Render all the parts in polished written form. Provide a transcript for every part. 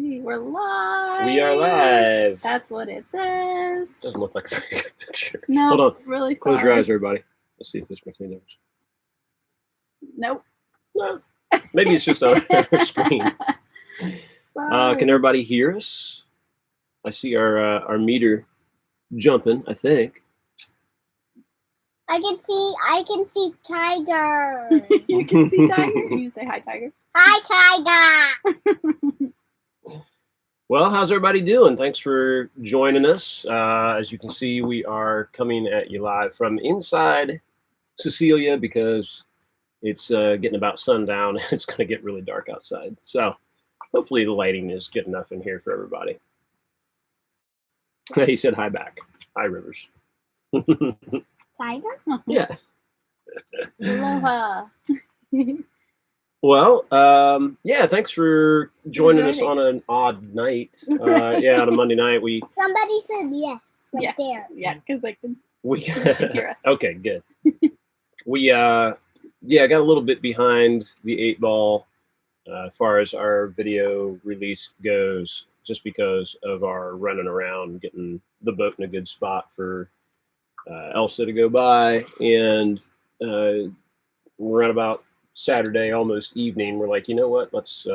We're live. We are live. That's what it says. Doesn't look like a very good picture. No, hold on. Really sorry. Close your eyes, everybody. Let's see if this makes any difference. Nope. No. Maybe it's just on our screen. Can everybody hear us? I see our meter jumping, I think. I can see Tiger. You can see Tiger? You say hi, Tiger. Hi, Tiger. Well, how's everybody doing? Thanks for joining us. As you can see, we are coming at you live from inside Cecilia because it's getting about sundown. It's going to get really dark outside. So hopefully the lighting is good enough in here for everybody. He said hi back. Hi, Rivers. Tiger? Yeah. Aloha. Well, yeah, thanks for joining us on an odd night. Yeah, on a Monday night. Somebody said yes right there. Yeah, because they can hear us. Okay, good. We got a little bit behind the 8 ball as far as our video release goes, just because of our running around, getting the boat in a good spot for ELSA to go by, and we're at about Saturday, almost evening. We're like, you know what? Let's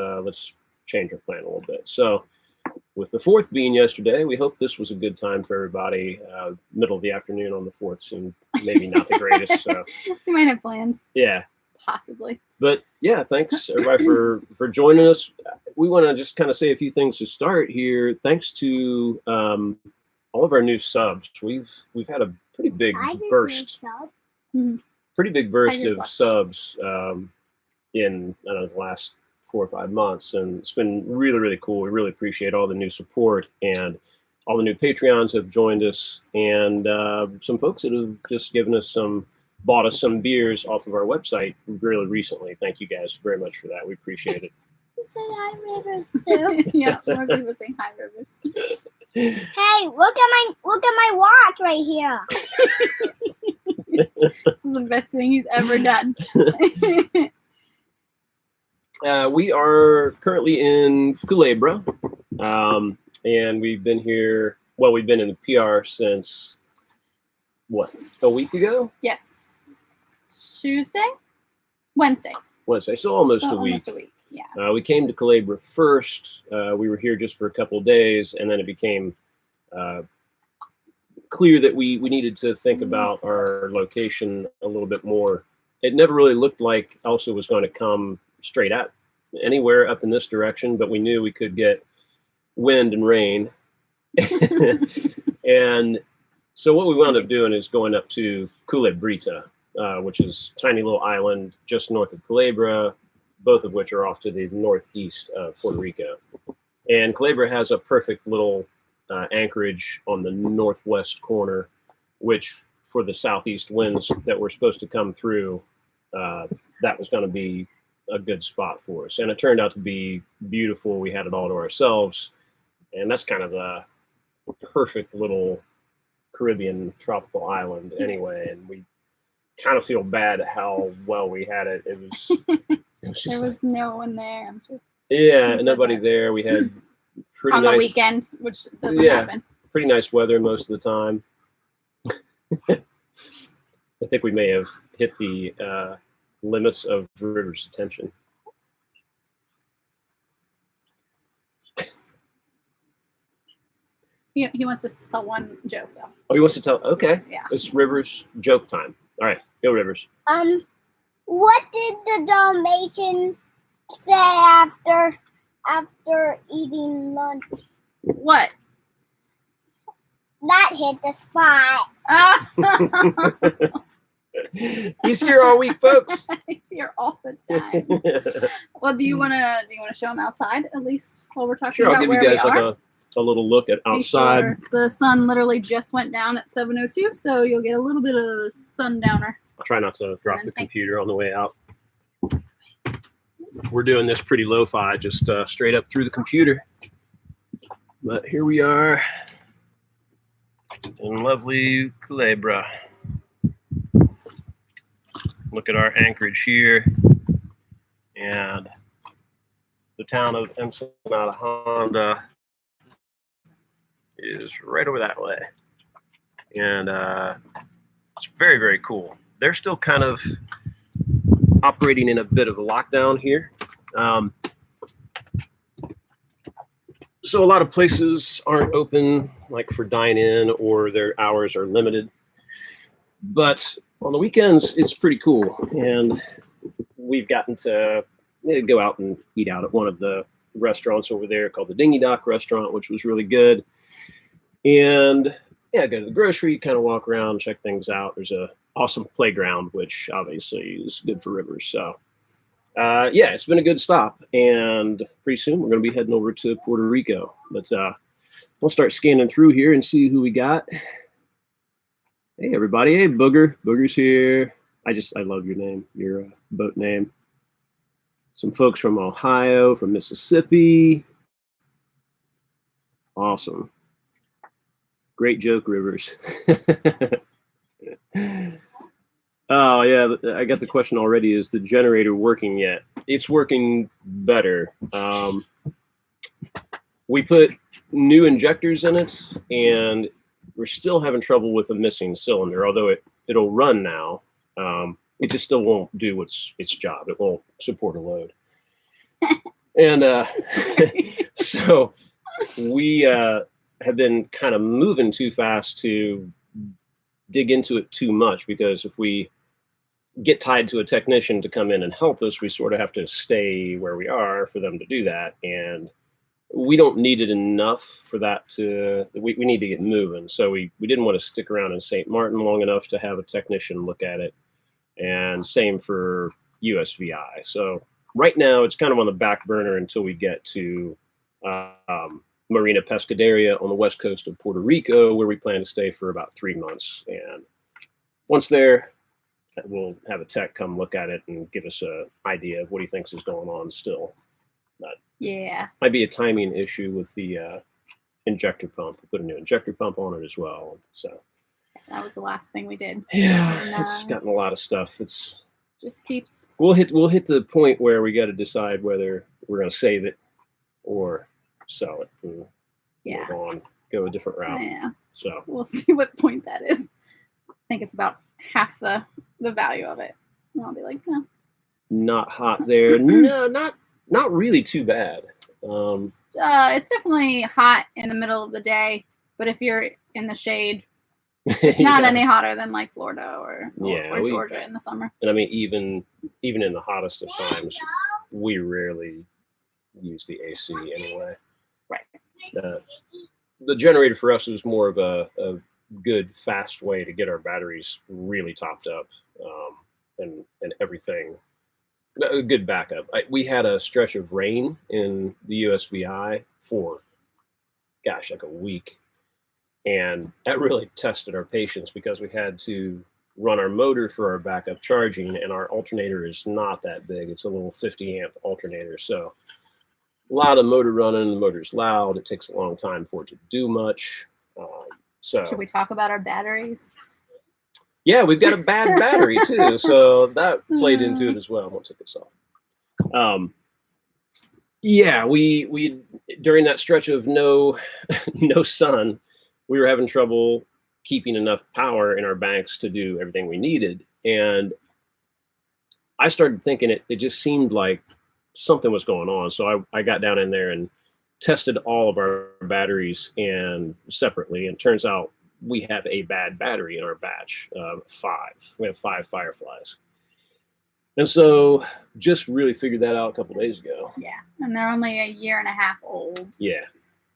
change our plan a little bit. So, with the 4th being yesterday, we hope this was a good time for everybody. Middle of the afternoon on the 4th seemed maybe not the greatest. So you might have plans. Yeah, possibly. But yeah, thanks everybody for joining us. We want to just kind of say a few things to start here. Thanks to all of our new subs. We've had a pretty big burst. Pretty big burst of subs in the last 4 or 5 months, and it's been really, really cool. We really appreciate all the new support, and all the new Patreons have joined us, and some folks that have just bought us some beers off of our website really recently. Thank you guys very much for that. We appreciate it. You say hi, Rivers, too. Yeah, more people saying hi, Rivers. Hey, look at my watch right here. This is the best thing he's ever done. We are currently in Culebra, and we've been here. Well, we've been in the PR since what, a week ago? Yes, Wednesday. So almost a week. Yeah. We came to Culebra first. We were here just for a couple of days, and then it became clear that we needed to think about our location a little bit more. It never really looked like ELSA was going to come straight up anywhere up in this direction, but we knew we could get wind and rain. And so what we wound up doing is going up to Culebrita, which is a tiny little island just north of Culebra, both of which are off to the northeast of Puerto Rico. And Culebra has a perfect little anchorage on the northwest corner, which for the southeast winds that were supposed to come through, that was going to be a good spot for us. And it turned out to be beautiful. We had it all to ourselves. And that's kind of the perfect little Caribbean tropical island anyway. And we kind of feel bad at how well we had it. It was just there was no one there, I'm sure. Yeah, nobody there. We had pretty on nice, the weekend, which doesn't happen. Pretty nice weather most of the time. I think we may have hit the limits of River's attention. He wants to tell one joke, though. Oh, he wants to tell? Okay. Yeah. It's River's joke time. All right, go Rivers. What did the Dalmatian say after eating lunch? What? That hit the spot. He's here all week, folks. He's here all the time. Well, do you want to show him outside at least while we're talking about where we are? Sure, I'll give you guys a little look at outside. The sun literally just went down at 7:02, so you'll get a little bit of sundowner. I'll try not to drop the computer on the way out. We're doing this pretty lo-fi, just straight up through the computer. But here we are in lovely Culebra. Look at our anchorage here, and the town of Ensenada, Honda is right over that way. And it's very, very cool. They're still kind of operating in a bit of a lockdown here. So a lot of places aren't open, like for dine-in, or their hours are limited. But on the weekends, it's pretty cool. And we've gotten to go out and eat out at one of the restaurants over there called the Dingy Dock Restaurant, which was really good. And yeah, go to the grocery, kind of walk around, check things out. There's a awesome playground, which obviously is good for rivers. So yeah, it's been a good stop. And pretty soon we're going to be heading over to Puerto Rico. But we'll start scanning through here and see who we got. Hey, everybody. Hey, Booger. Booger's here. I love your name, your boat name. Some folks from Ohio, from Mississippi. Awesome. Great joke, Rivers. Oh, yeah. I got the question already. Is the generator working yet? It's working better. We put new injectors in it, and we're still having trouble with a missing cylinder, although it'll run now. It just still won't do its job. It won't support a load. And so we have been kind of moving too fast to dig into it too much, because if we get tied to a technician to come in and help us, we sort of have to stay where we are for them to do that. And we don't need it enough for that to, we need to get moving. So we didn't want to stick around in St. Martin long enough to have a technician look at it. And same for USVI. So right now it's kind of on the back burner until we get to Marina Pescaderia on the west coast of Puerto Rico, where we plan to stay for about 3 months. And once there, we'll have a tech come look at it and give us an idea of what he thinks is going on still. But yeah, might be a timing issue with the injector pump. We put a new injector pump on it as well. So that was the last thing we did. yeah, And, it's gotten a lot of stuff. It's just keeps. We'll hit the point where we got to decide whether we're going to save it or sell it and move on, go a different route. Yeah. So We'll see what point that is. I think it's about half the value of it. And I'll be like, no. Not hot there. No, not really too bad. It's definitely hot in the middle of the day, but if you're in the shade, it's not any hotter than like Florida or Georgia in the summer. And I mean, even in the hottest of times, we rarely use the AC anyway. Right. The generator for us is more of a good, fast way to get our batteries really topped up, and everything. A good backup. We had a stretch of rain in the USVI for, gosh, like a week. And that really tested our patience, because we had to run our motor for our backup charging, and our alternator is not that big. It's a little 50 amp alternator. So a lot of motor running, the motor's loud. It takes a long time for it to do much. So should we talk about our batteries? Yeah, we've got a bad battery too. So that played into it as well. I won't take this off. Yeah, we during that stretch of no sun, we were having trouble keeping enough power in our banks to do everything we needed. And I started thinking it just seemed like something was going on. So I got down in there and tested all of our batteries and separately. And it turns out we have a bad battery in our batch of 5. We have 5 Fireflies. And so just really figured that out a couple days ago. Yeah, and they're only 1.5 years old. Yeah.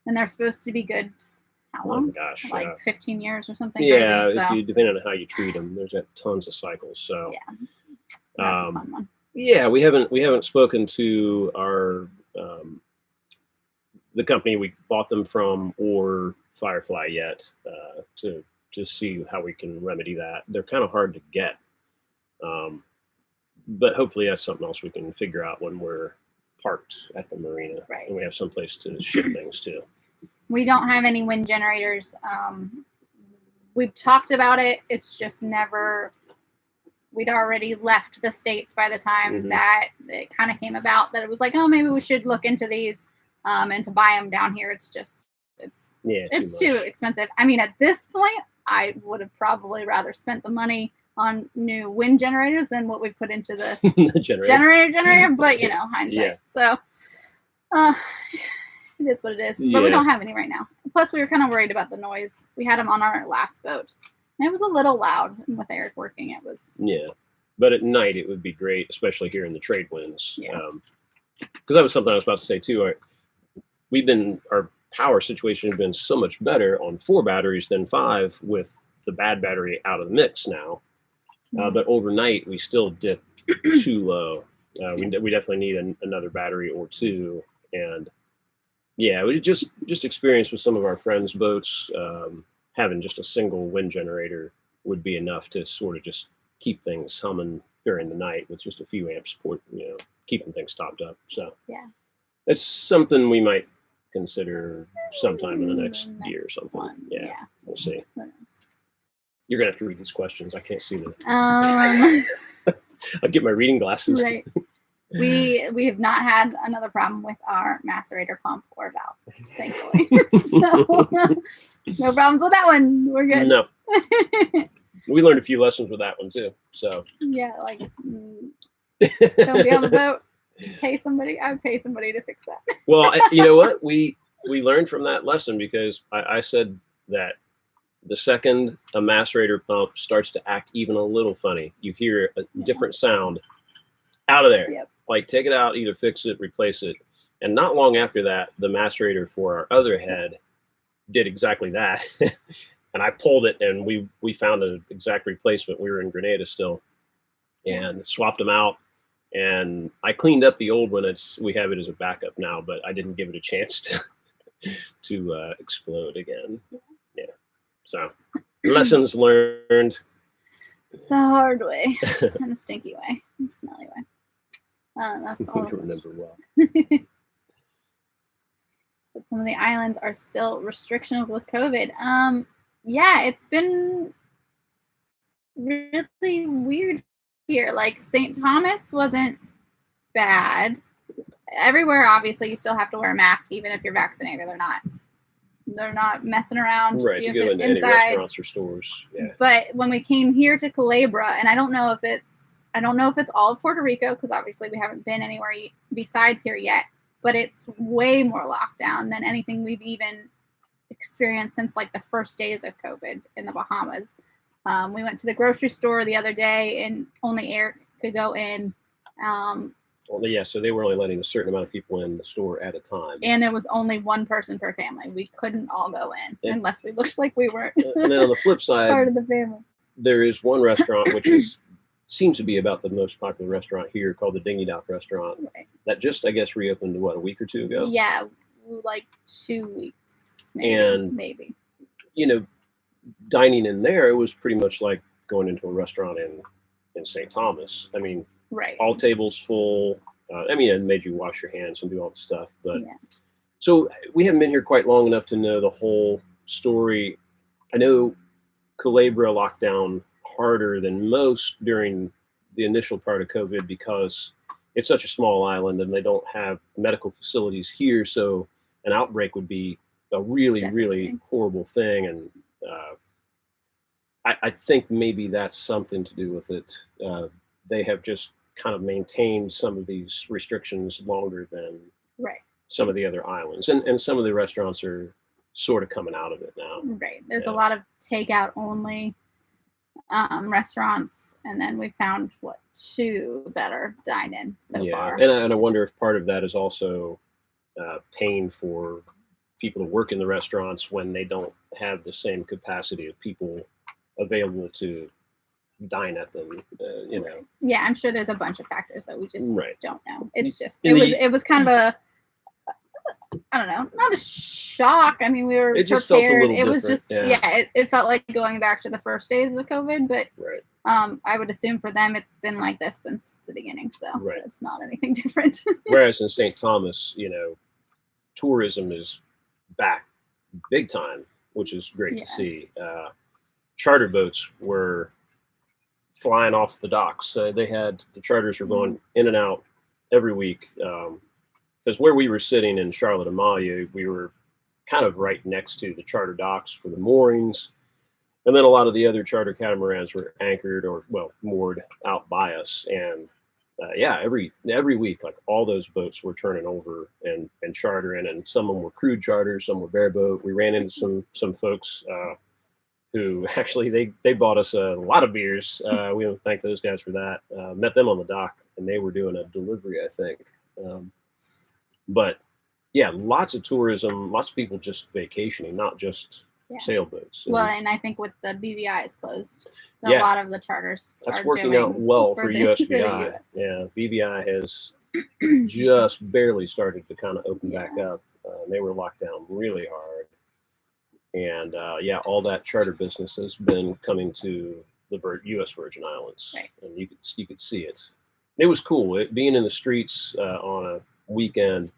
And they're supposed to be good. How long? Oh, gosh. Like 15 years or something. Yeah, crazy, so. Depending on how you treat them, there's tons of cycles. So yeah, that's a fun one. Yeah, we haven't spoken to our the company we bought them from or Firefly yet to see how we can remedy that. They're kind of hard to get, but hopefully that's something else we can figure out when we're parked at the marina, right, and we have someplace to ship things to. We don't have any wind generators. We've talked about it. It's just never we'd already left the States by the time Mm-hmm. that it kind of came about, that it was like, oh, maybe we should look into these, and to buy them down here, it's too expensive. I mean, at this point, I would have probably rather spent the money on new wind generators than what we put into the generator, but you know, hindsight. Yeah. So it is what it is. Yeah. But we don't have any right now. Plus, we were kind of worried about the noise. We had them on our last boat, and it was a little loud. And with Eric working, it was. Yeah, but at night it would be great, especially here in the trade winds. Yeah. Because that was something I was about to say too. Our power situation has been so much better on 4 batteries than 5, with the bad battery out of the mix now. But overnight we still dip too low. We definitely need another battery or 2. And yeah, we just experienced with some of our friends' boats, having just a single wind generator would be enough to sort of just keep things humming during the night with just a few amps, keeping things topped up. So yeah, it's something we might consider sometime in the next year or something. Yeah, we'll see. You're gonna have to read these questions. I can't see them. I'll get my reading glasses. Right. We have not had another problem with our macerator pump or valve, thankfully. So no problems with that one. We're good. No. We learned a few lessons with that one too. So yeah, like don't be on the boat. Pay somebody. I would pay somebody to fix that. Well, you know what? We learned from that lesson, because I said that the second a macerator pump starts to act even a little funny, you hear a different sound. Out of there. Yep. Like, take it out, either fix it, replace it. And not long after that, the macerator for our other head did exactly that. And I pulled it, and we found an exact replacement. We were in Grenada still, and swapped them out. And I cleaned up the old one. We have it as a backup now, but I didn't give it a chance to explode again. Yeah. So lessons learned. The hard way, and the stinky way, and the smelly way. That's all. I remember well. But some of the islands are still restrictions with COVID. Yeah, it's been really weird here. Like St. Thomas wasn't bad. Everywhere, obviously, you still have to wear a mask, even if you're vaccinated. They're not messing around. Right, to go into any restaurants or stores. Yeah. But when we came here to Culebra, and I don't know if it's all of Puerto Rico, because obviously we haven't been anywhere besides here yet, but it's way more lockdown than anything we've even experienced since like the first days of COVID in the Bahamas. We went to the grocery store the other day, and only Eric could go in. Well, yeah, so they were only letting a certain amount of people in the store at a time. And it was only one person per family. We couldn't all go in unless we looked like we weren't and then on the flip side, part of the family. There is one restaurant which seems to be about the most popular restaurant here, called the Dingy Dock Restaurant. Right. That just, I guess, reopened, a week or 2 ago? Yeah, like 2 weeks, maybe. You know, dining in there, it was pretty much like going into a restaurant in St. Thomas. I mean, right. All tables full. It made you wash your hands and do all the stuff. But so we haven't been here quite long enough to know the whole story. I know Culebra locked down harder than most during the initial part of COVID, because it's such a small island and they don't have medical facilities here. So an outbreak would be a really, really horrible thing. And I think maybe that's something to do with it. They have just kind of maintained some of these restrictions longer than some of the other islands. And some of the restaurants are sort of coming out of it now. Right. There's a lot of takeout only restaurants, and then we found 2 that are dine-in so far. And I wonder if part of that is also paying for people to work in the restaurants when they don't have the same capacity of people available to dine at them. Yeah, I'm sure there's a bunch of factors that we just don't know. It's just it was kind of a, I don't know, not a shock. I mean, we were prepared. Just felt a little it was just it felt like going back to the first days of COVID, but I would assume for them it's been like this since the beginning, so it's not anything different. Whereas in St. Thomas, tourism is back big time, which is great to see. Charter boats were flying off the docks. They had the charters were going in and out every week. Because where we were sitting in Charlotte Amalia, we were kind of right next to the charter docks for the moorings. And then a lot of the other charter catamarans were anchored or, well, moored out by us. And yeah, every week, like all those boats were turning over and chartering, and some of them were crude charters, some were bareboat. We ran into some folks who actually they bought us a lot of beers. We want to thank those guys for that. Met them on the dock, and they were doing a delivery, I think. But yeah, lots of tourism, lots of people just vacationing, not just sailboats. Well, and I think with the BVI is closed, a Yeah. lot of the charters That's are working doing out well for the USVI. US. Yeah, BVI has just barely started to kind of open back up. They were locked down really hard. And yeah, all that charter business has been coming to the U.S. Virgin Islands, Right. and you could see it. It was cool. Being in the streets on a weekend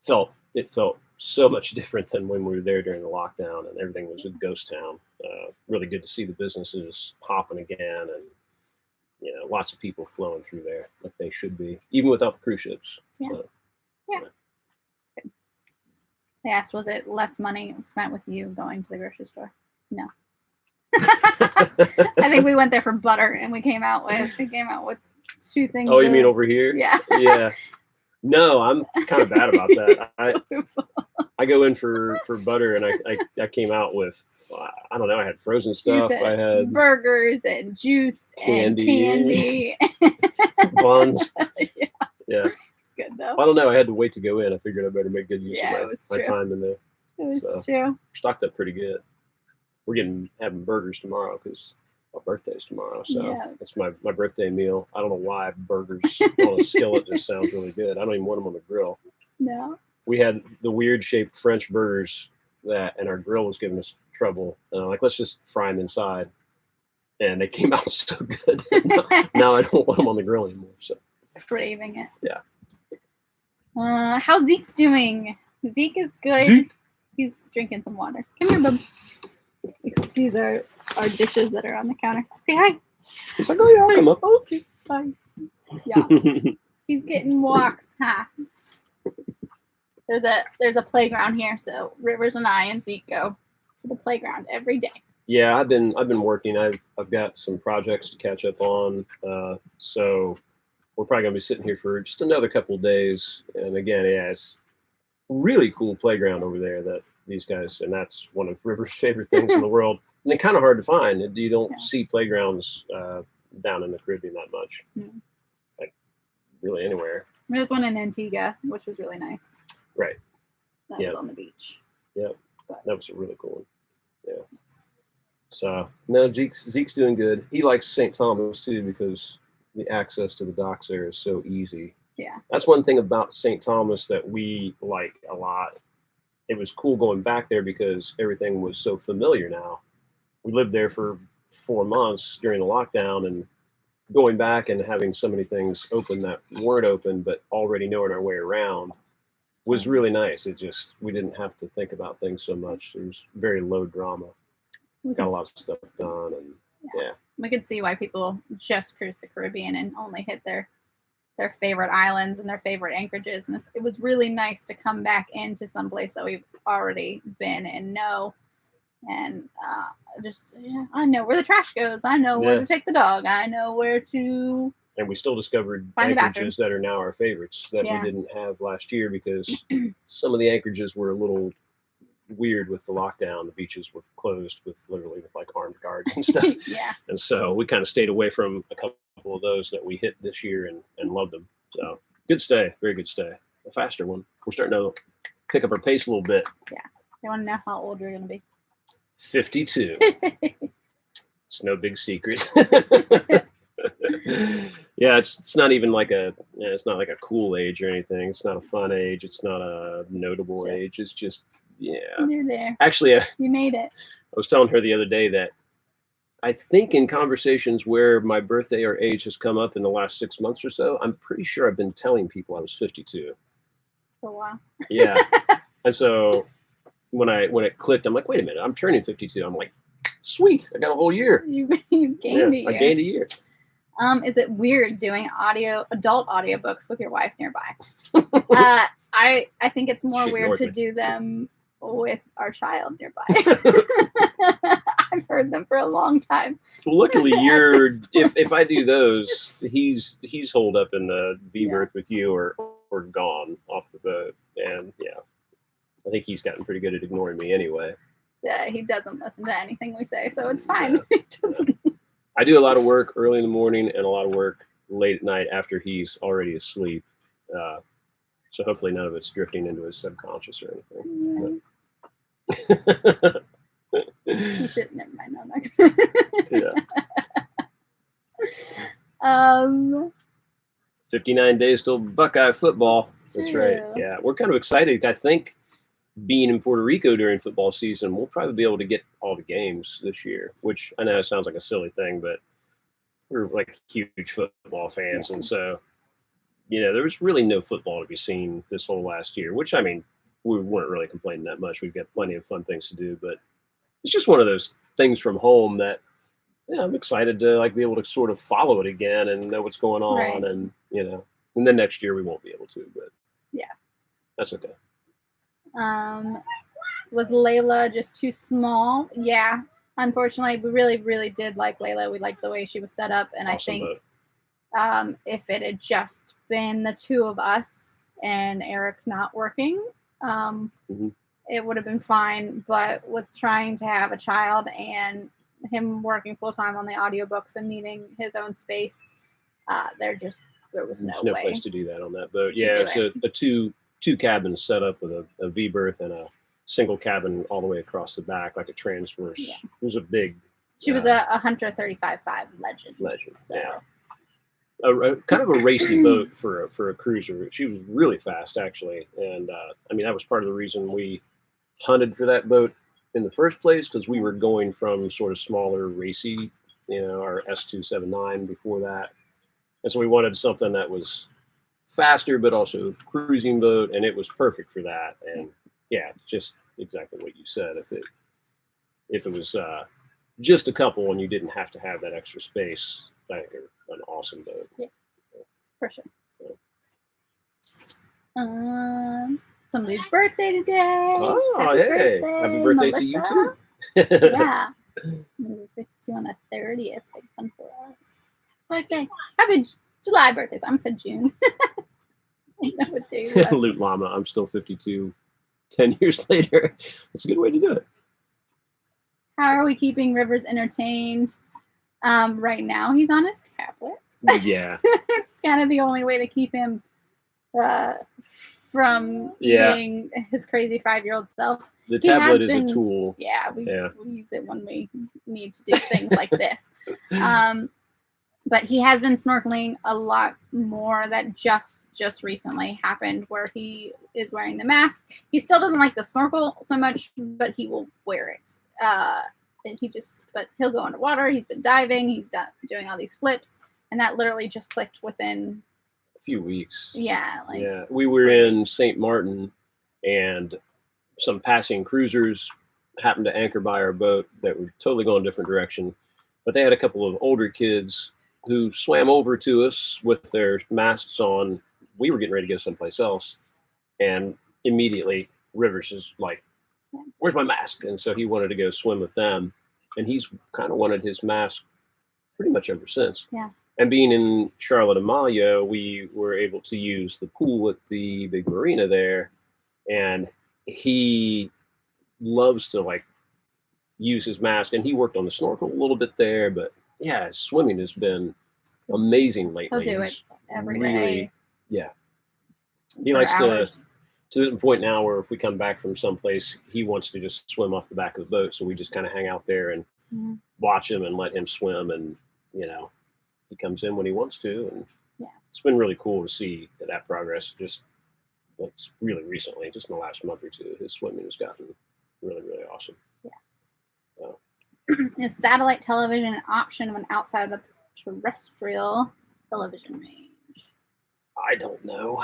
felt so much different than when we were there during the lockdown, and everything was a ghost town. Really good to see the businesses popping again, and you know, lots of people flowing through there like they should be, even without the cruise ships. Yeah. So, Yeah. Good. They asked, was it less money spent with you going to the grocery store? No. I think we went there for butter, and we came out with 2 things. Oh, you mean over here? Yeah. Yeah. No, I'm kind of bad about that. I go in for butter, and I came out with, I don't know, I had frozen stuff. I had burgers and juice candy. and candy. Buns. Yeah. Yeah. It's good though. I don't know. I had to wait to go in. I figured I better make good use of my time in there. It was So, true. stocked up pretty good. We're having burgers tomorrow because my birthday's tomorrow. So that's my birthday meal. I don't know why burgers on a skillet just sounds really good. I don't even want them on the grill. No. We had the weird shaped French burgers and our grill was giving us trouble. Like, let's just fry them inside. And they came out so good. now I don't want them on the grill anymore. So Craving it. Yeah. How's Zeke's doing? Zeke is good. Zeke? He's drinking some water. Come here, bub. Excuse our dishes that are on the counter. Say hi. It's like, oh yeah, I'll come up. Okay. Bye. Yeah. He's getting walks, huh? There's a playground here, so Rivers and I and Zeke go to the playground every day. Yeah, I've been working. I've got some projects to catch up on. So we're probably gonna be sitting here for just another couple of days. And again, yeah, it's a really cool playground over there that these guys, and that's one of River's favorite things in the world. And they're kind of hard to find. You don't see playgrounds down in the Caribbean that much. Like really anywhere. There's one in Antigua, which was really nice. Right. That was on the beach. Yep. That was a really cool one. Yeah. So no, Zeke's doing good. He likes St. Thomas too because the access to the docks there is so easy. Yeah. That's one thing about St. Thomas that we like a lot. It was cool going back there because everything was so familiar now. We lived there for 4 months during the lockdown, and going back and having so many things open that weren't open but already knowing our way around was really nice. We didn't have to think about things so much. There was very low drama. Got a lot of stuff done, and yeah. We could see why people just cruise the Caribbean and only hit their favorite islands and their favorite anchorages. And it was really nice to come back into some place that we've already been and know. And I know where the trash goes. I know where to take the dog. I know where to. And we still discovered Find anchorages that are now our favorites that we didn't have last year because some of the anchorages were a little weird with the lockdown. The beaches were closed with like armed guards and stuff. Yeah. And so we kind of stayed away from a couple of those that we hit this year and loved them. So good stay, very good stay. A faster one. We're starting to pick up our pace a little bit. Yeah. You want to know how old you're going to be? 52. It's no big secret. Yeah, it's not even like it's not like a cool age or anything. It's not a fun age. It's not a notable age. It's just, You're there. Actually, you made it. I was telling her the other day that I think in conversations where my birthday or age has come up in the last 6 months or so, I'm pretty sure I've been telling people I was 52. For a while. Yeah. And so when it clicked, I'm like, wait a minute, I'm turning 52. I'm like, Sweet, I got a whole year. You gained a year. I gained a year. Is it weird doing adult audiobooks with your wife nearby? I think it's more Shit, weird north to me. do them with our child nearby. I've heard them for a long time. Well, luckily, you're At this if I do those, he's holed up in the V Yeah. berth with you or gone off the boat, and I think he's gotten pretty good at ignoring me anyway. Yeah, he doesn't listen to anything we say, so it's fine. He doesn't. I do a lot of work early in the morning and a lot of work late at night after he's already asleep. So hopefully none of it's drifting into his subconscious or anything. You should never mind. No, I'm not gonna. Yeah. 59 days till Buckeye football. That's true. right. Yeah, we're kind of excited. I think being in Puerto Rico during football season, we'll probably be able to get all the games this year, which I know it sounds like a silly thing, but we're like huge football fans. And so, there was really no football to be seen this whole last year, which, I mean, we weren't really complaining that much. We've got plenty of fun things to do, but it's just one of those things from home that, I'm excited to be able to sort of follow it again and know what's going on. Right. And, and then next year we won't be able to, but that's okay. Was Layla just too small? Yeah, unfortunately, we really, really did like Layla. We liked the way she was set up, and Awesome I think boat. if it had just been the two of us and Eric not working, it would have been fine. But with trying to have a child and him working full time on the audiobooks and needing his own space, there was no way. Place to do that on that boat. Yeah, it's a two cabins set up with a V berth and a single cabin all the way across the back, like a transverse. Yeah. It was a big. She was a Hunter 35.5 legend. So. Yeah. A kind of a racy boat for a cruiser. She was really fast, actually, and I mean that was part of the reason we hunted for that boat in the first place, because we were going from sort of smaller, racy, our S279 before that, and so we wanted something that was faster but also a cruising boat, and it was perfect for that. And just exactly what you said. If it was just a couple and you didn't have to have that extra space, I think they're an awesome boat. Yeah, for sure. Somebody's birthday today. Oh, Happy hey! birthday, Happy birthday Melissa. to you too. Yeah, we're 52 on the 30th. Big fun for us. Birthday. Happy July birthdays. I said June. I don't know what day it was. Loot Llama. I'm still 52. 10 years later. That's a good way to do it. How are we keeping Rivers entertained? Right now, he's on his tablet. Yeah. It's kind of the only way to keep him from being his crazy 5-year-old self. The tablet is a tool. Yeah, we use it when we need to do things like this. But he has been snorkeling a lot more. That just recently happened, where he is wearing the mask. He still doesn't like the snorkel so much, but he will wear it. And but he'll go underwater. He's been diving. He's doing all these flips, and that literally just clicked within a few weeks. Yeah, we were in St. Martin, and some passing cruisers happened to anchor by our boat that were totally going a different direction, but they had a couple of older kids who swam over to us with their masks on. We were getting ready to go someplace else, and immediately Rivers is like, "Where's my mask?" And so he wanted to go swim with them, and he's kind of wanted his mask pretty much ever since. Yeah. And being in Charlotte Amalia, we were able to use the pool at the big marina there, and he loves to use his mask, and he worked on the snorkel a little bit there, but swimming has been amazing lately. He'll do it every day. Yeah. He likes to the point now where if we come back from someplace, he wants to just swim off the back of the boat. So we just kind of hang out there and watch him and let him swim. And, he comes in when he wants to. And it's been really cool to see that progress. Just really recently, just in the last month or two, his swimming has gotten really, really awesome. Yeah. Is satellite television an option when outside of the terrestrial television range? I don't know.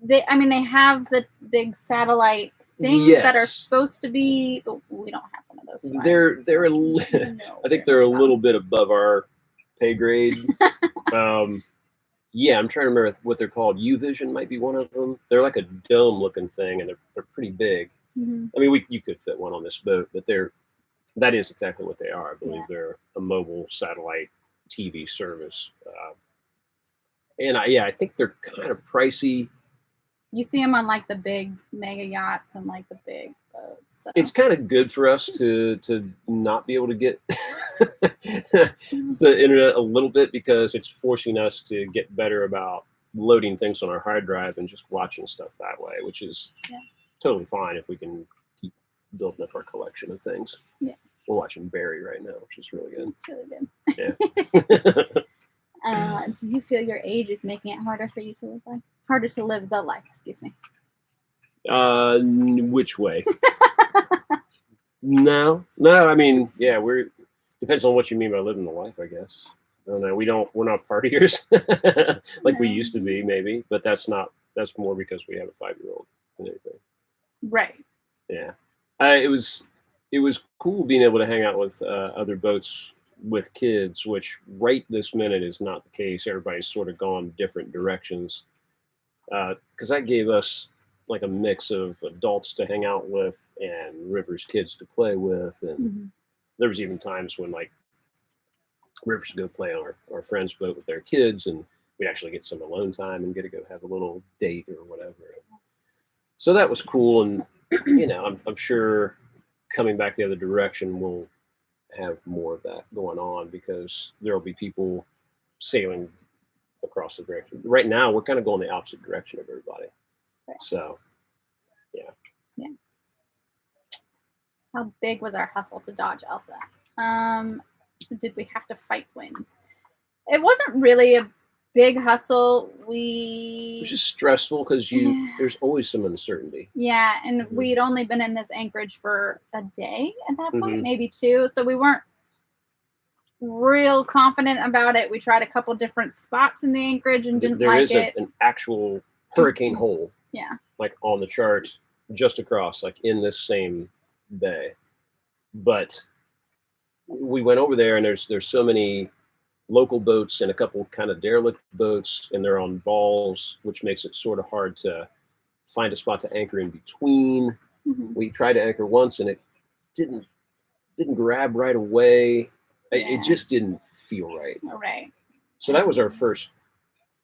They have the big satellite things that are supposed to be, but we don't have one of those swim. They're I think they're a little bit above our pay grade. Yeah, I'm trying to remember what they're called. U-Vision might be one of them. They're like a dome-looking thing, and they're pretty big. Mm-hmm. I mean, you could fit one on this boat, but that is exactly what they are. I believe Yeah. they're a mobile satellite TV service, and I think they're kind of pricey. You see them on like the big mega yachts and like the big boats. So. It's kind of good for us to not be able to get the internet a little bit, because it's forcing us to get better about loading things on our hard drive and just watching stuff that way, which is totally fine if we can keep building up our collection of things. Yeah. We're watching Barry right now, which is really good. It's really good. Yeah. Do you feel your age is making it harder for you to live life? Harder to live the life, excuse me. Which way? No. I mean, yeah, depends on what you mean by living the life, I guess. I don't know. We're not partiers like we used to be, maybe, but that's more because we have a 5-year-old than anything. Right. Yeah. It was cool being able to hang out with other boats with kids, which right this minute is not the case. Everybody's sort of gone different directions. Because that gave us like a mix of adults to hang out with and River's kids to play with. And there was even times when like Rivers would go play on our friend's boat with their kids, and we'd actually get some alone time and get to go have a little date or whatever. So that was cool. And, I'm sure coming back the other direction, we'll have more of that going on, because there'll be people sailing across the direction. Right now, we're kind of going the opposite direction of everybody. Right. So, yeah. How big was our hustle to dodge ELSA? Did we have to fight winds? It wasn't really a big hustle. It was just stressful because there's always some uncertainty. Yeah, and we'd only been in this anchorage for a day at that point, maybe 2. So we weren't real confident about it. We tried a couple different spots in the anchorage and didn't like it. There is an actual hurricane hole. Yeah. Like on the chart, just across, like in this same bay. But we went over there, and there's so many local boats and a couple kind of derelict boats, and they're on balls, which makes it sort of hard to find a spot to anchor in between. We tried to anchor once, and it didn't grab right away. It just didn't feel right. All right. So that was our first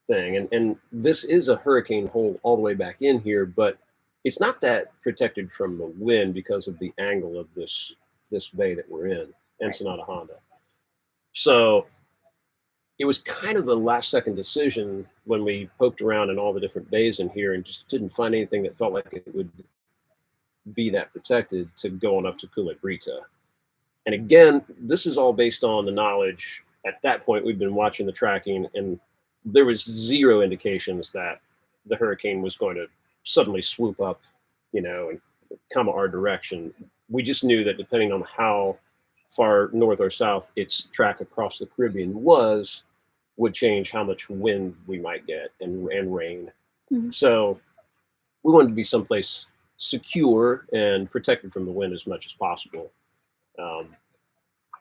thing. And this is a hurricane hole all the way back in here, but it's not that protected from the wind because of the angle of this bay that we're in, Ensenada Honda. So it was kind of a last second decision when we poked around in all the different bays in here and just didn't find anything that felt like it would be that protected, to go on up to Culebrita. And again, this is all based on the knowledge. At that point, we'd been watching the tracking, and there was zero indications that the hurricane was going to suddenly swoop up, and come our direction. We just knew that depending on how far north or south its track across the Caribbean would change how much wind we might get and rain. So we wanted to be someplace secure and protected from the wind as much as possible.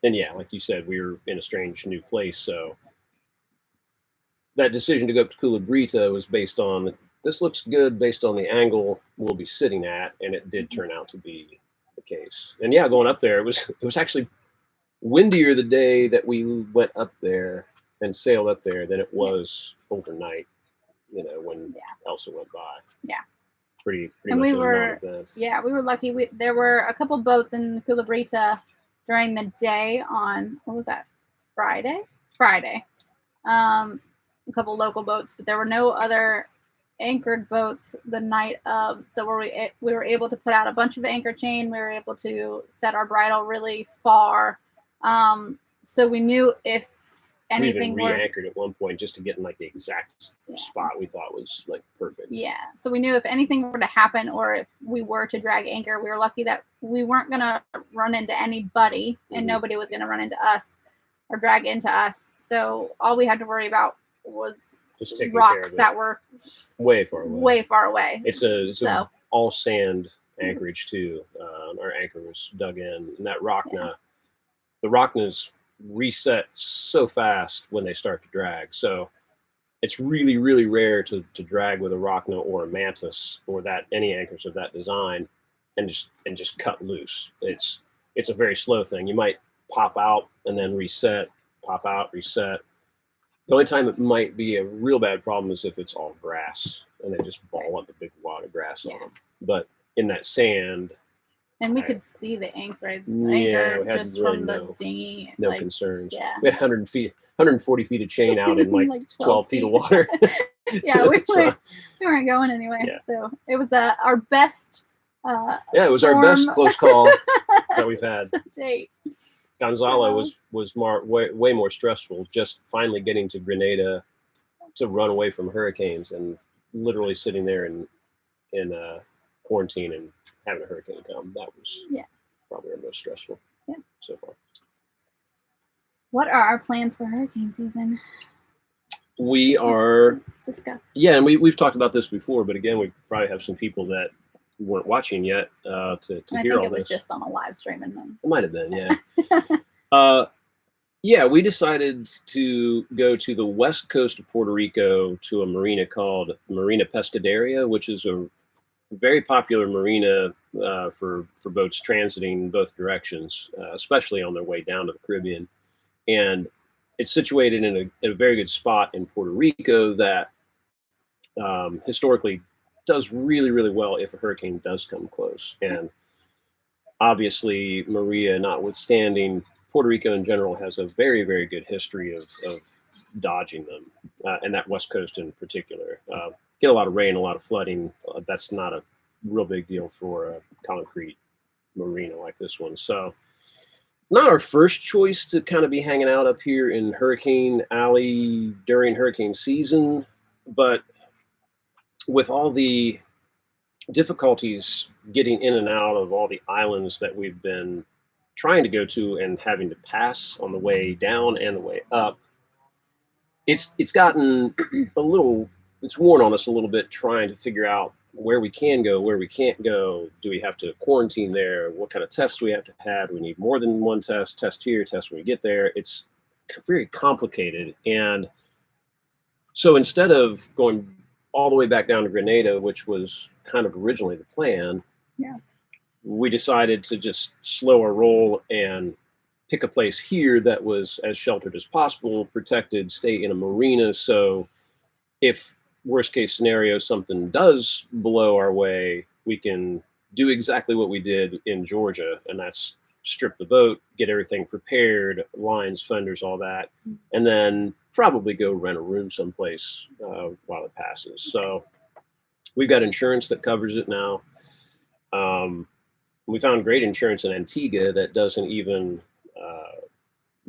And yeah, like you said, we were in a strange new place. So that decision to go up to Culebrita was based on, this looks good based on the angle we'll be sitting at, and it did turn out to be the case. And yeah, going up there, it was actually windier the day that we went up there and sailed up there than it was overnight, when ELSA went by. Yeah. Pretty and much we were lucky. There were a couple boats in Culebrita during the day on, what was that, Friday? A couple local boats, but there were no other anchored boats the night of. So we were able to put out a bunch of anchor chain. We were able to set our bridle really far. So we knew if anything we even re-anchored at one point just to get in like the exact spot we thought was like perfect. Yeah. So we knew if anything were to happen, or if we were to drag anchor, we were lucky that we weren't going to run into anybody, and nobody was going to run into us or drag into us. So all we had to worry about was just taking rocks that were way far away. It's a all sand anchorage too. Our anchor was dug in, and that Rockna, the Rocknas reset so fast when they start to drag. So it's really, really rare to drag with a Rockna or a Mantis or that any anchors of that design and just cut loose. It's a very slow thing. You might pop out and then reset, pop out, reset. The only time it might be a real bad problem is if it's all grass and they just ball up a big wad of grass on them. But in that sand, and we could see the anchor we had just really from the dinghy. No concerns. Yeah. We had 140 feet of chain out in like 12 feet of water. Yeah, we weren't going anywhere. Yeah. So it was our best. It was our best close call that we've had. To date. Gonzalo was way more stressful, just finally getting to Grenada to run away from hurricanes and literally sitting there in quarantine and having a hurricane come. That was probably our most stressful so far. What are our plans for hurricane season? We are let's discuss. Yeah, and we've talked about this before, but again, we probably have some people that weren't watching yet to hear all this. I think it was just on a live stream, and then it might have been, yeah. We decided to go to the west coast of Puerto Rico to a marina called Marina Pescaderia, which is a very popular marina for boats transiting both directions, especially on their way down to the Caribbean. And it's situated in a very good spot in Puerto Rico that historically does really, really well if a hurricane does come close. And obviously, Maria notwithstanding, Puerto Rico in general has a very, very good history of dodging them, and that west coast in particular. Get a lot of rain, a lot of flooding. That's not a real big deal for a concrete marina like this one. So not our first choice to kind of be hanging out up here in Hurricane Alley during hurricane season, but with all the difficulties getting in and out of all the islands that we've been trying to go to and having to pass on the way down and the way up, it's gotten a little, it's worn on us a little bit trying to figure out where we can go, where we can't go. Do we have to quarantine there? What kind of tests do we have to have? Do we need more than one test here, test when we get there? It's very complicated. And so instead of going all the way back down to Grenada, which was kind of originally the plan, we decided to just slow our roll and pick a place here that was as sheltered as possible, protected, stay in a marina. So if worst case scenario, something does blow our way, we can do exactly what we did in Georgia, and that's strip the boat, get everything prepared, lines, fenders, all that, and then probably go rent a room someplace while it passes. So we've got insurance that covers it now. We found great insurance in Antigua that doesn't even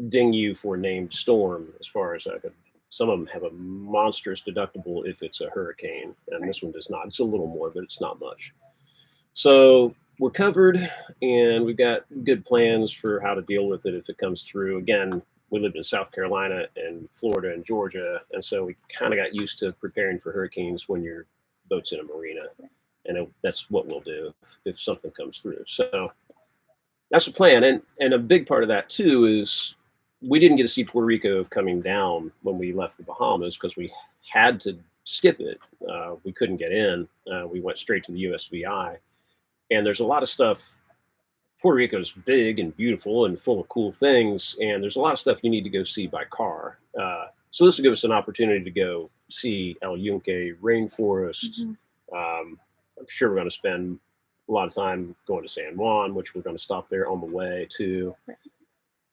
ding you for named storm, as far as I could. Some of them have a monstrous deductible if it's a hurricane, and this one does not. It's a little more, but it's not much. So we're covered, and we've got good plans for how to deal with it if it comes through. Again, we lived in South Carolina and Florida and Georgia, and so we kind of got used to preparing for hurricanes when your boat's in a marina, and that's what we'll do if something comes through. So that's the plan, and a big part of that too is we didn't get to see Puerto Rico coming down when we left the Bahamas because we had to skip it. We couldn't get in. We went straight to the USVI. And there's a lot of stuff. Puerto Rico's big and beautiful and full of cool things. And there's a lot of stuff you need to go see by car. So this will give us an opportunity to go see El Yunque rainforest. I'm sure we're going to spend a lot of time going to San Juan, which we're going to stop there on the way too.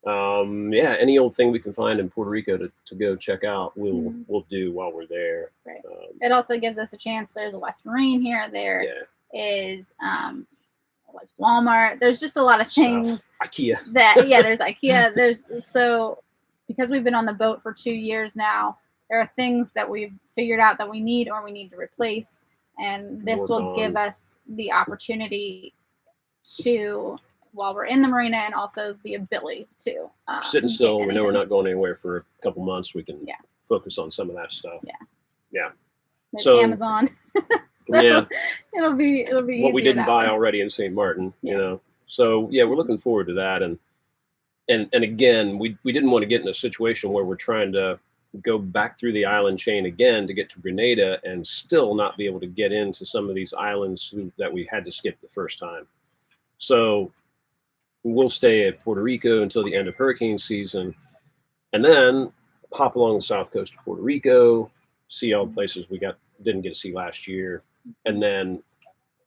Any old thing we can find in Puerto Rico to go check out, we'll do while we're there. Right. It also gives us a chance. There's a West Marine here. There is like Walmart. There's just a lot of things. IKEA. There's IKEA. So because we've been on the boat for 2 years now, there are things that we've figured out that we need or we need to replace, and this will give us the opportunity to, while we're in the marina, and also the ability to sitting still. We know we're not going anywhere for a couple months. We can focus on some of that stuff. It's So Amazon. So yeah, it'll be what we easier didn't that buy way. already in St. Martin, Yeah. you know. So yeah, we're looking forward to that, and again, we didn't want to get in a situation where we're trying to go back through the island chain again to get to Grenada and still not be able to get into some of these islands that we had to skip the first time. So we'll stay at Puerto Rico until the end of hurricane season, and then hop along the south coast of Puerto Rico, see all the places we didn't get to see last year, and then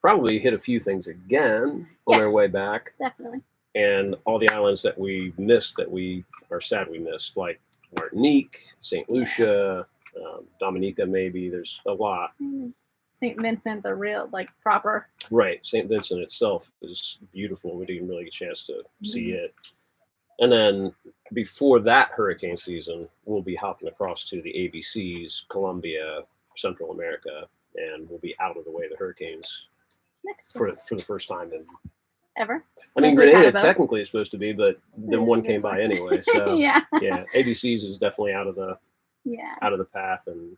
probably hit a few things again on our way back. Definitely. And all the islands that we missed, that we are sad we missed, like Martinique, St. Lucia, Dominica, maybe. There's a lot. St. Vincent, the real, like, proper. Right. St. Vincent itself is beautiful. We didn't really get a chance to see it. And then before that hurricane season, we'll be hopping across to the ABCs, Colombia, Central America, and we'll be out of the way of the hurricanes Next for the first time in ever. I mean, Since we've had Grenada a boat. technically is supposed to be, but then one came by anyway. So Yeah. yeah, ABCs is definitely out of the Yeah. path, and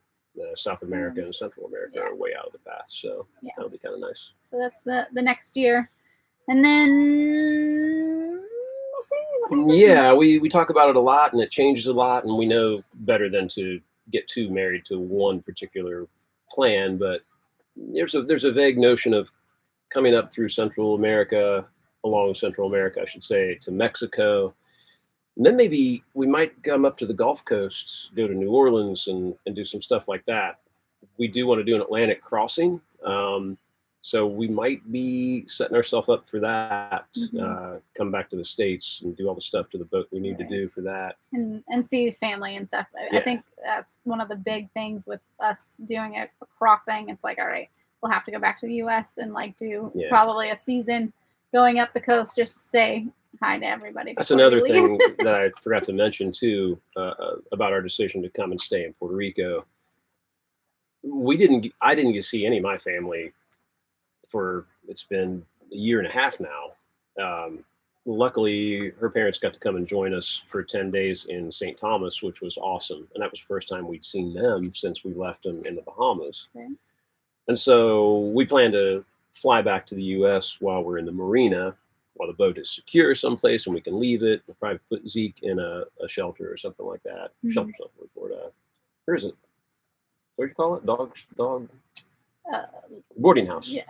South America and Central America are way out of the path. So Yeah. that'll be kind of nice. So that's the next year, and then we'll see what happens. Yeah, we talk about it a lot, and it changes a lot, and we know better than to get too married to one particular plan. But there's a vague notion of coming up through Central America, along Central America, I should say, to Mexico. And then maybe we might come up to the Gulf Coast, go to New Orleans, and do some stuff like that. We do want to do an Atlantic crossing. So we might be setting ourselves up for that, come back to the States and do all the stuff to the boat we need to do for that. And see family and stuff. I think that's one of the big things with us doing a crossing. It's like, all right, we'll have to go back to the U.S. and like do probably a season going up the coast just to say hi to everybody. That's another thing that I forgot to mention too, about our decision to come and stay in Puerto Rico. I didn't get to see any of my family for, it's been a year and a half now. Luckily, her parents got to come and join us for 10 days in St. Thomas, which was awesome. And that was the first time we'd seen them since we left them in the Bahamas. Okay. And so we plan to fly back to the U.S. while we're in the marina, while the boat is secure someplace and we can leave it. We'll probably put Zeke in a shelter or something like that. Shelter something for it. Where is it? What do you call it? Dog boarding house. Yeah.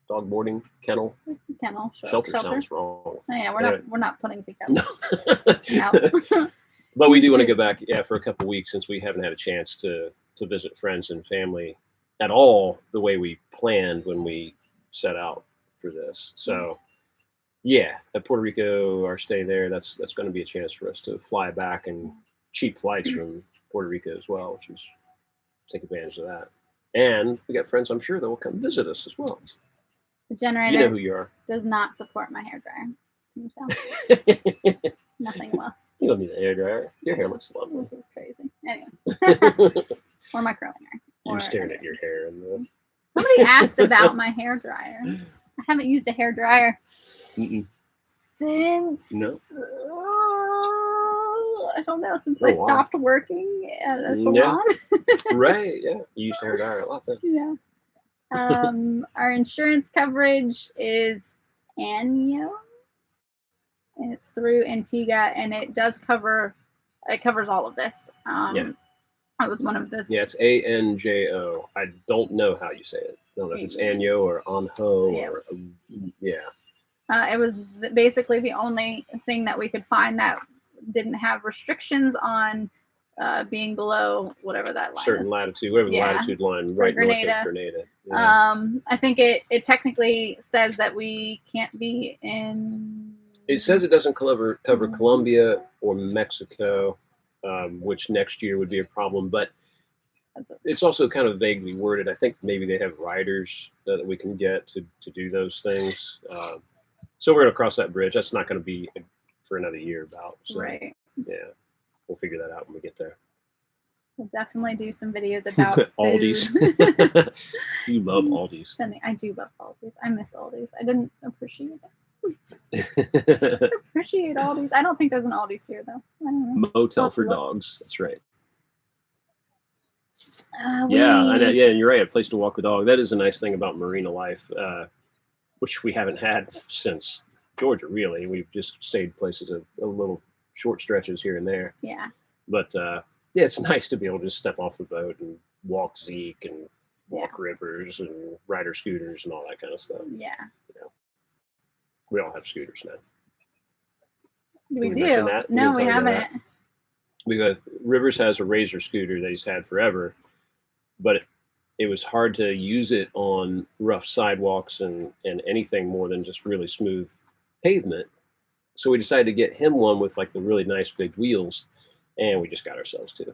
Dog boarding kennel. Kennel. Shelter sounds wrong. Oh, yeah, we're not putting Zeke out. No. But we do want to go back, for a couple of weeks, since we haven't had a chance to visit friends and family at all the way we planned when we set out for this. So at Puerto Rico, our stay there, that's going to be a chance for us to fly back, and cheap flights from Puerto Rico as well, which is take advantage of that. And we got friends, I'm sure, that will come visit us as well. The generator, you know who you are, does not support my hairdryer. Can you tell? Nothing well. You don't need a hairdryer. Your hair looks lovely. This is crazy. Anyway. Or my curling iron. You're staring at your hair. Somebody asked about my hairdryer. I haven't used a hairdryer since I don't know, since I stopped working at a salon. Right, yeah. You used to hairdryer a lot then. Yeah. Our insurance coverage is annual, and it's through Antigua, and it covers all of this. It was one of the... Yeah, it's ANJO. I don't know how you say it. I don't know if it's Anyo or Anho or... It was basically the only thing that we could find that didn't have restrictions on being below whatever that line certain is. latitude, whatever the latitude line, right north of Grenada. Yeah. I think it technically says that we can't be in... It says it doesn't cover Colombia or Mexico, which next year would be a problem, but it's also kind of vaguely worded. I think maybe they have riders that we can get to do those things. So we're going to cross that bridge. That's not going to be for another year about. So, right. Yeah, we'll figure that out when we get there. We'll definitely do some videos about Aldi's. You love Aldi's. I do love Aldi's. I miss Aldi's. I didn't appreciate it. Appreciate Aldi's. I don't think there's an Aldi's here though. I don't know. Motel for dogs. That's right. Yeah, I know, yeah, and you're right. A place to walk the dog. That is a nice thing about marina life, which we haven't had since Georgia. Really, we've just stayed places a little short stretches here and there. Yeah. But yeah, it's nice to be able to just step off the boat and walk Zeke and walk rivers and ride our scooters and all that kind of stuff. Yeah. You know, we all have scooters now. We do. No, we haven't. Rivers has a Razor scooter that he's had forever, but it was hard to use it on rough sidewalks and anything more than just really smooth pavement. So we decided to get him one with like the really nice big wheels, and we just got ourselves two.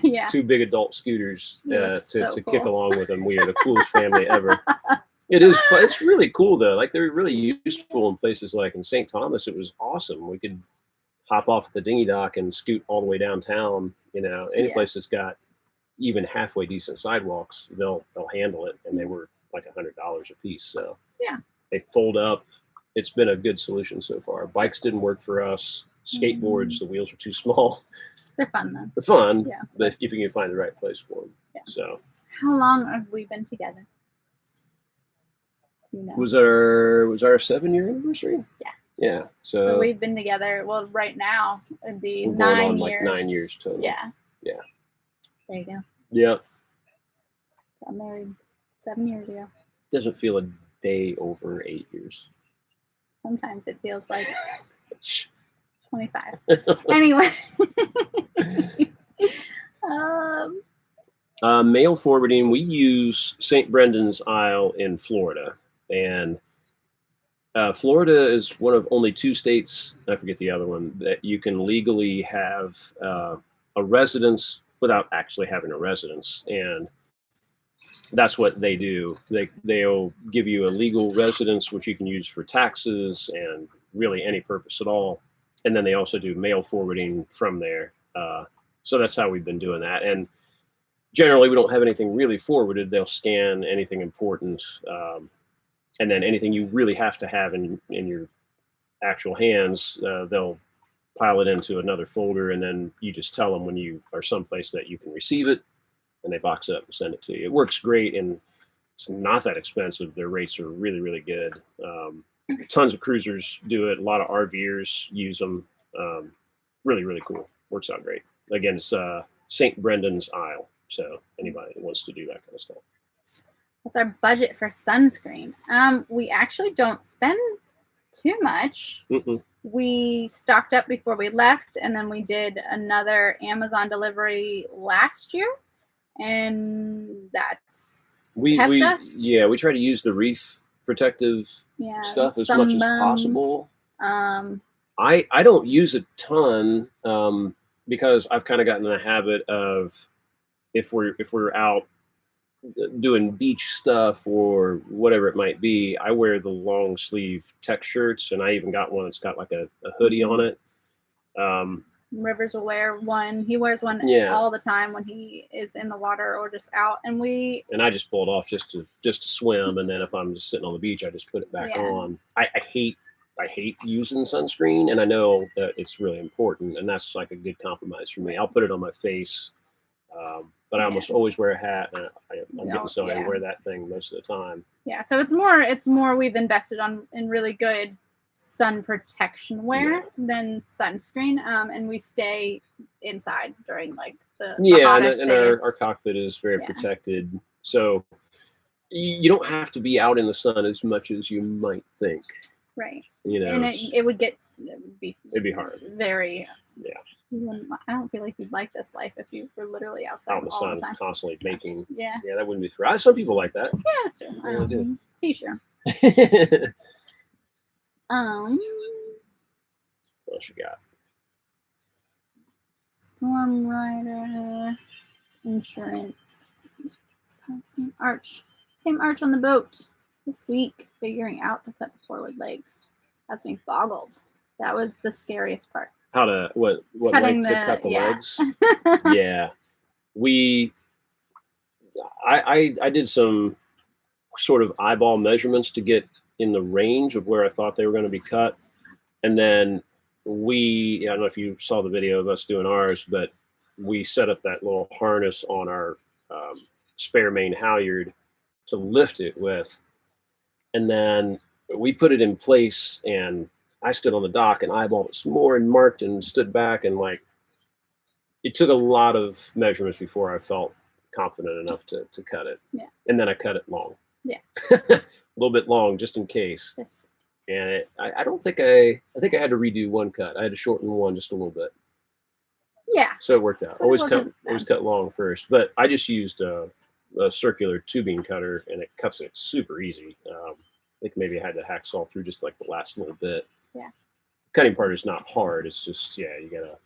Yeah. 2 big adult scooters so to cool. kick along with them. We are the coolest family ever. It is fun. It's really cool though. Like they're really useful in places like in St. Thomas. It was awesome. We could hop off at the dinghy dock and scoot all the way downtown. You know, any place that's got even halfway decent sidewalks, they'll handle it. And they were like $100 a piece. So yeah, they fold up. It's been a good solution so far. Bikes didn't work for us. Skateboards, the wheels are too small. They're fun though. They're fun, yeah. But if you can find the right place for them. Yeah. So. How long have we been together? Do you know? Was our 7-year anniversary? Yeah. Yeah. So we've been together. Well, right now it'd be we're 9 going on years. Like 9 years total. Yeah. Yeah. There you go. Yeah. Got married 7 years ago. Doesn't feel a day over 8 years. Sometimes it feels like 25. Anyway. Mail forwarding, we use St. Brendan's Isle in Florida. And Florida is one of only 2 states, I forget the other one, that you can legally have a residence without actually having a residence. And that's what they do. They'll give you a legal residence, which you can use for taxes and really any purpose at all. And then they also do mail forwarding from there. So that's how we've been doing that. And generally, we don't have anything really forwarded. They'll scan anything important. And then anything you really have to have in your actual hands, they'll pile it into another folder. And then you just tell them when you are someplace that you can receive it. And they box it up and send it to you. It works great, and it's not that expensive. Their rates are really, really good. Tons of cruisers do it. A lot of RVers use them. Really, really cool. Works out great. Again, it's St. Brendan's Isle. So anybody that wants to do that kind of stuff. What's our budget for sunscreen? We actually don't spend too much. We stocked up before we left, and then we did another Amazon delivery last year. And that's kept us. Yeah, we try to use the reef protective stuff as much as possible. I don't use a ton because I've kind of gotten in the habit of if we're out doing beach stuff or whatever it might be, I wear the long sleeve tech shirts, and I even got one that's got like a hoodie on it. Rivers will wear one. He wears one all the time when he is in the water or just out. And I just pull it off just to swim, and then if I'm just sitting on the beach, I just put it back on. I hate using sunscreen, and I know that it's really important, and that's like a good compromise for me. I'll put it on my face, but I almost always wear a hat, and I'm getting so I wear that thing most of the time. Yeah, so it's more we've invested in really good sun protection wear than sunscreen, and we stay inside during like the hottest and our cockpit is very protected, so you don't have to be out in the sun as much as you might think, right? You know, and it'd be hard, very I don't feel like you'd like this life if you were literally outside out in the all sun the time. constantly baking. Yeah, that wouldn't be fair. Some people like that. Yeah, that's true. T-shirt. What else you got? Storm Rider, insurance, same arch on the boat this week. Figuring out to cut the forward legs has me boggled. That was the scariest part. How to what cutting length to cut the legs? Yeah, I did some sort of eyeball measurements to get in the range of where I thought they were going to be cut. And then I don't know if you saw the video of us doing ours, but we set up that little harness on our spare main halyard to lift it with. And then we put it in place, and I stood on the dock and eyeballed it some more and marked and stood back, and like it took a lot of measurements before I felt confident enough to cut it. Yeah. And then I cut it long. Yeah. A little bit long just in case. And I don't think I think I had to redo one cut. I had to shorten one just a little bit. Yeah. So it worked out. But Always cut long first. But I just used a circular tubing cutter, and it cuts it super easy. I think maybe I had to hacksaw through just like the last little bit. Yeah. Cutting part is not hard. It's just, you gotta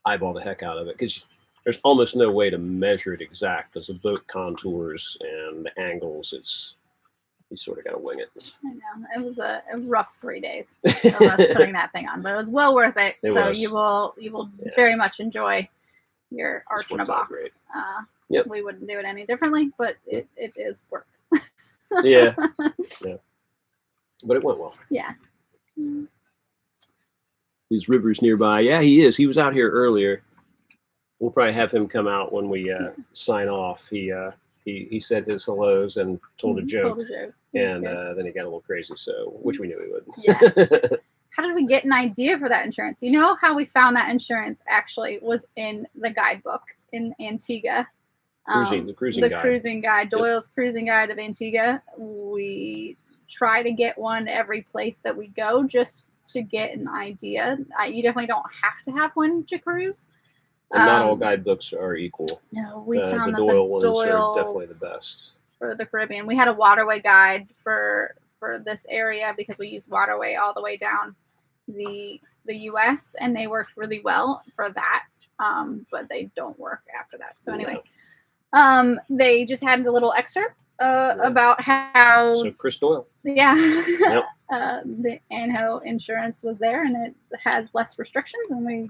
eyeball the heck out of it, because there's almost no way to measure it exact, because the boat contours and the angles, you sort of got to wing it. I know. It was a rough 3 days of us putting that thing on, but it was well worth it. You will very much enjoy your arch in a box. Yep. We wouldn't do it any differently, but it is work. Yeah. But it went well. Yeah. These rivers nearby. Yeah, he is. He was out here earlier. We'll probably have him come out when we sign off. He said his hellos and told a joke. And then he got a little crazy, which we knew he would. Yeah. How did we get an idea for that insurance? You know how we found that insurance actually was in the guidebook in Antigua. The cruising guide. Doyle's cruising guide of Antigua. We try to get one every place that we go just to get an idea. You definitely don't have to have one to cruise. And not all guidebooks are equal. No, we found the that Doyle the ones Doyles are definitely the best. For the Caribbean. We had a waterway guide for this area because we used waterway all the way down the U.S. and they worked really well for that, but they don't work after that. So anyway, they just had a little excerpt about how. So Chris Doyle. Yeah. Yep. The ANHO insurance was there, and it has less restrictions, and we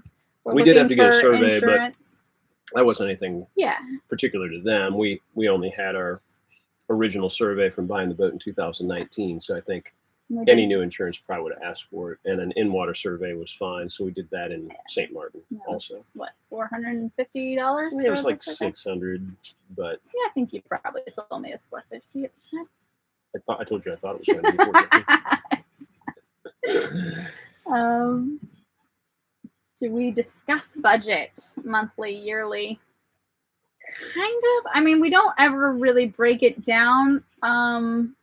did have to get a survey, insurance. But that wasn't anything particular to them. We only had our original survey from buying the boat in 2019, so I think any new insurance probably would have asked for it, and an in-water survey was fine, so we did that in St. Martin also. What, $450? It was like $600, but yeah, I think you probably told me it's $450 at the time. I told you I thought it was going to be $450. Do we discuss budget monthly, yearly? Kind of. I mean, we don't ever really break it down. To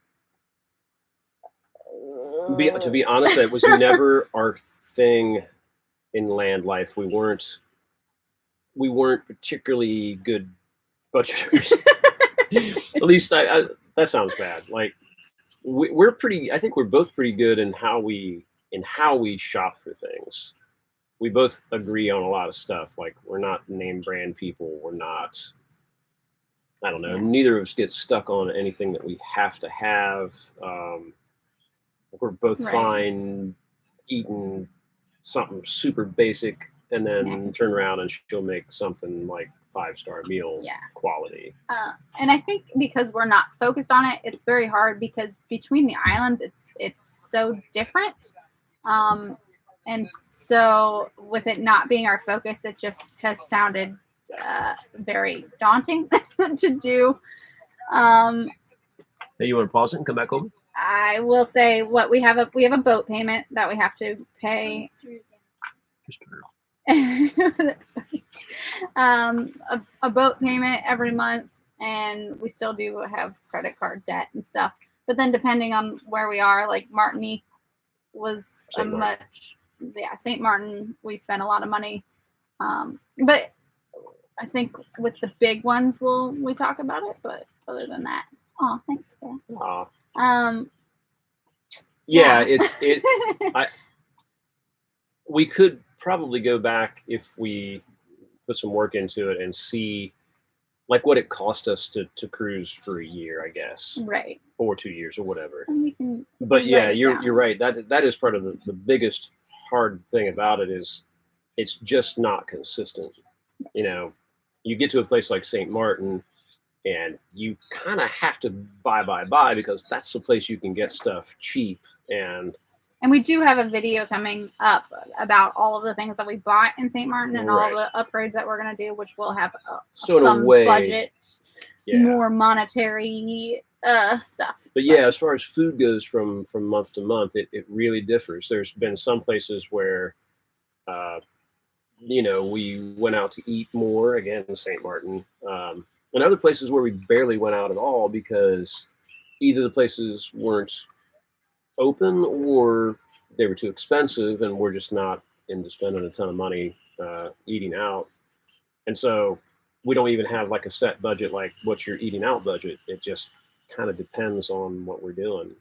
be honest, it was never our thing in land life. We weren't particularly good budgeters. At least that sounds bad. Like we're pretty. I think we're both pretty good in how we shop for things. We both agree on a lot of stuff. Like we're not name brand people. We're not. I don't know. Yeah. Neither of us gets stuck on anything that we have to have. We're both fine eating something super basic and then turn around and she'll make something like 5-star meal quality. And I think because we're not focused on it, it's very hard because between the islands, it's so different. And so with it not being our focus, it just has sounded very daunting to do. Hey, you want to pause it and come back over? I will say what we have a boat payment that we have to pay. A boat payment every month, and we still do have credit card debt and stuff. But then depending on where we are, like Martinique was St. Martin, we spent a lot of money. But I think with the big ones we talk about it, but other than that, thanks, Carol. We could probably go back if we put some work into it and see like what it cost us to cruise for a year, I guess. Right. Or 2 years or whatever. But yeah, you're right. That is part of the biggest hard thing about it is it's just not consistent. You know, you get to a place like St. Martin and you kind of have to buy because that's the place you can get stuff cheap. And And we do have a video coming up about all of the things that we bought in St. Martin and all the upgrades that we're going to do, which will have some budget, more monetary stuff. But yeah, as far as food goes from month to month, it really differs. There's been some places where, you know, we went out to eat more, again, in St. Martin, and other places where we barely went out at all because either the places weren't open or they were too expensive and we're just not into spending a ton of money eating out. And so we don't even have like a set budget, like what's your eating out budget. It just kind of depends on what we're doing.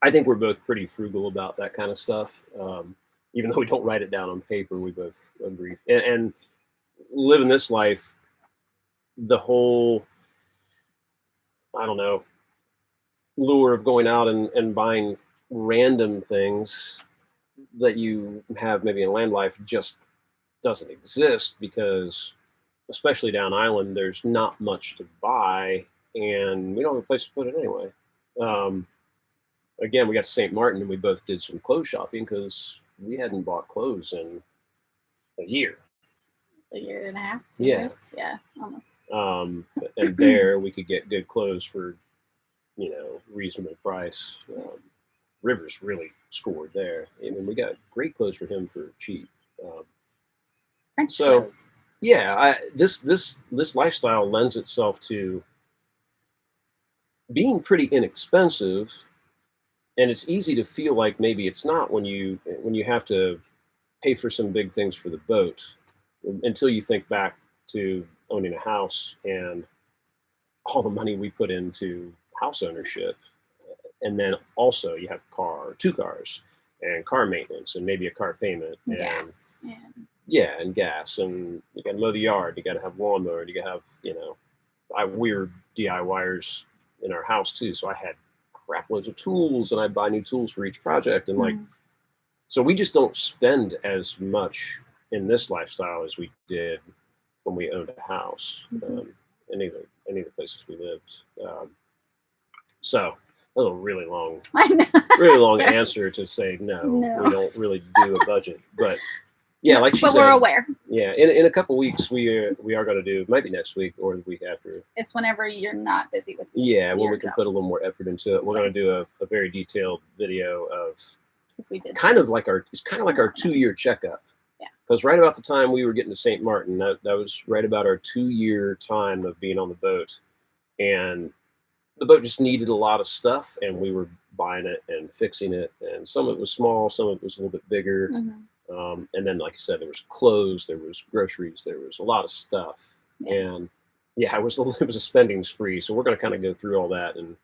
I think we're both pretty frugal about that kind of stuff. Even though we don't write it down on paper, we both agree. And living this life, the whole, I don't know, lure of going out and buying random things that you have maybe in land life just doesn't exist because, especially down island, there's not much to buy and we don't have a place to put it anyway. Again, we got to St. Martin and we both did some clothes shopping because we hadn't bought clothes in a year. A year and a half, 2 years? Yeah, almost. And there we could get good clothes for, you know, reasonable price. Rivers really scored there. I mean, we got great clothes for him for cheap. So, clothes. Yeah, this lifestyle lends itself to being pretty inexpensive, and it's easy to feel like maybe it's not when you have to pay for some big things for the boat, until you think back to owning a house and all the money we put into house ownership. And then also you have two cars and car maintenance and maybe a car payment and gas. And gas, and you got to mow the yard, you got to have lawnmower, you got to have, you know, we were DIYers in our house too, so I had crap loads of tools and I'd buy new tools for each project, and like, so we just don't spend as much in this lifestyle as we did when we owned a house, any of the places we lived. So that was a really long answer to say no, we don't really do a budget, but yeah, like she said, we're aware. Yeah, in a couple weeks we are going to do, might be next week or the week after. It's whenever you're not busy with. Yeah, when we can put a little more effort into it. We're going to do a very detailed video of. It's kind of like our 2-year checkup. Yeah. Because right about the time we were getting to St. Martin, that was right about our 2-year time of being on the boat, and the boat just needed a lot of stuff, and we were buying it and fixing it, and some of it was small, some of it was a little bit bigger. And then, like I said, there was clothes, there was groceries, there was a lot of stuff, and yeah, it was a spending spree. So we're going to kind of go through all that and